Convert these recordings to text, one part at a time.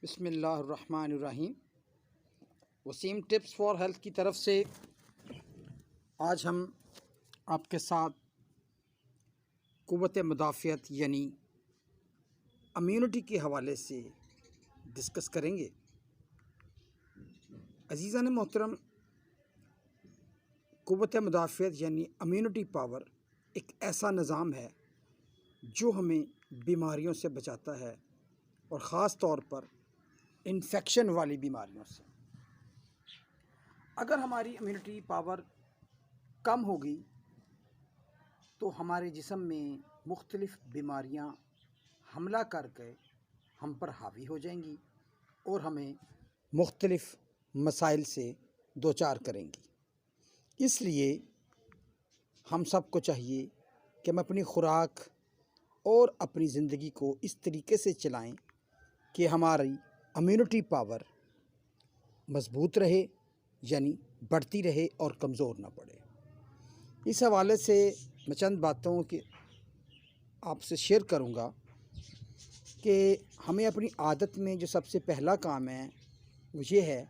बिस्मिल्लाहिर्रहमानिर्रहीम। Wasim tips for health की तरफ से आज हम आपके साथ क़ुव्वत मुदाफ़ियत यानी इम्यूनिटी के हवाले से डिस्कस करेंगे। अज़ीज़ान मोहतरम, क़ुव्वत मुदाफ़ियत यानी इम्यूनिटी पावर एक ऐसा निज़ाम है जो हमें बीमारियों से बचाता है और ख़ास तौर पर इन्फेक्शन वाली बीमारियों से। अगर हमारी इम्यूनिटी पावर कम होगी तो हमारे जिस्म में मुख्तलिफ़ बीमारियां हमला करके हम पर हावी हो जाएंगी और हमें मुख्तलिफ़ मसाइल से दो चार करेंगी। इसलिए हम सबको चाहिए कि हम अपनी ख़ुराक और अपनी ज़िंदगी को इस तरीके से चलाएं कि हमारी इम्यूनिटी पावर मज़बूत रहे, यानी बढ़ती रहे और कमज़ोर ना पड़े। इस हवाले से मैं चंद बातों की आपसे शेयर करूंगा कि हमें अपनी आदत में जो सबसे पहला काम है वो ये है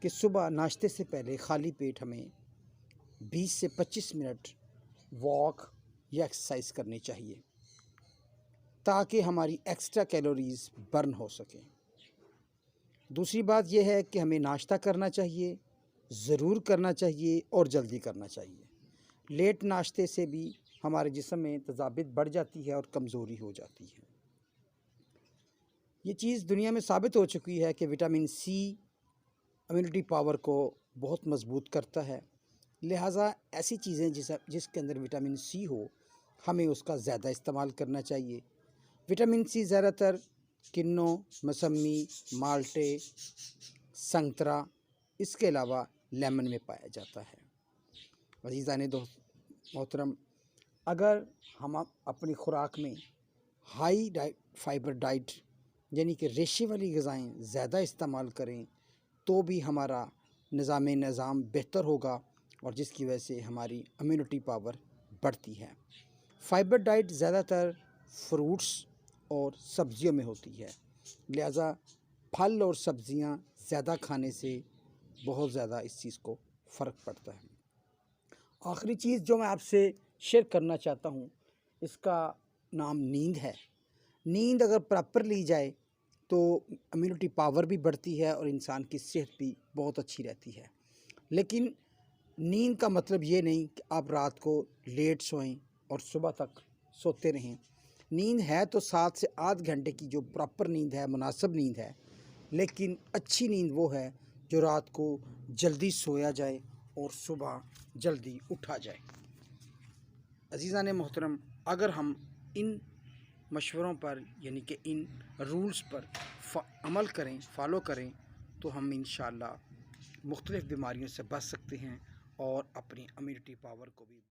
कि सुबह नाश्ते से पहले खाली पेट हमें 20 से 25 मिनट वॉक या एक्सरसाइज करनी चाहिए ताकि हमारी एक्स्ट्रा कैलोरीज़ बर्न हो सकें। दूसरी बात यह है कि हमें नाश्ता करना चाहिए, ज़रूर करना चाहिए और जल्दी करना चाहिए। लेट नाश्ते से भी हमारे जिस्म में तज़ाबित बढ़ जाती है और कमज़ोरी हो जाती है। ये चीज़ दुनिया में साबित हो चुकी है कि विटामिन सी इम्यूनिटी पावर को बहुत मज़बूत करता है। लिहाजा ऐसी चीज़ें जिसके अंदर विटामिन सी हो, हमें उसका ज़्यादा इस्तेमाल करना चाहिए। विटामिन सी ज़्यादातर किन्नों, मौसमी, माल्टे, संतरा, इसके अलावा लेमन में पाया जाता है। अज़ीज़ान मोहतरम, अगर हम अपनी ख़ुराक में हाई फाइबर डाइट यानी कि रेशे वाली ग़िज़ाएँ ज़्यादा इस्तेमाल करें तो भी हमारा निज़ाम बेहतर होगा और जिसकी वजह से हमारी इम्यूनिटी पावर बढ़ती है। फाइबर डाइट ज़्यादातर फ्रूट्स और सब्ज़ियों में होती है, लिहाजा फल और सब्ज़ियां ज़्यादा खाने से बहुत ज़्यादा इस चीज़ को फ़र्क पड़ता है। आखिरी चीज़ जो मैं आपसे शेयर करना चाहता हूँ, इसका नाम नींद है। नींद अगर प्रॉपर ली जाए तो इम्यूनिटी पावर भी बढ़ती है और इंसान की सेहत भी बहुत अच्छी रहती है। लेकिन नींद का मतलब ये नहीं कि आप रात को लेट सोएं और सुबह तक सोते रहें। नींद है तो 7 से 8 घंटे की जो प्रॉपर नींद है, मुनासिब नींद है, लेकिन अच्छी नींद वो है जो रात को जल्दी सोया जाए और सुबह जल्दी उठा जाए। अज़ीज़ान मोहतरम, अगर हम इन मशवरों पर यानी कि इन रूल्स पर अमल करें, फॉलो करें तो हम इंशाअल्लाह मुख्तलिफ़ बीमारियों से बच सकते हैं और अपनी इम्यूनिटी पावर को भी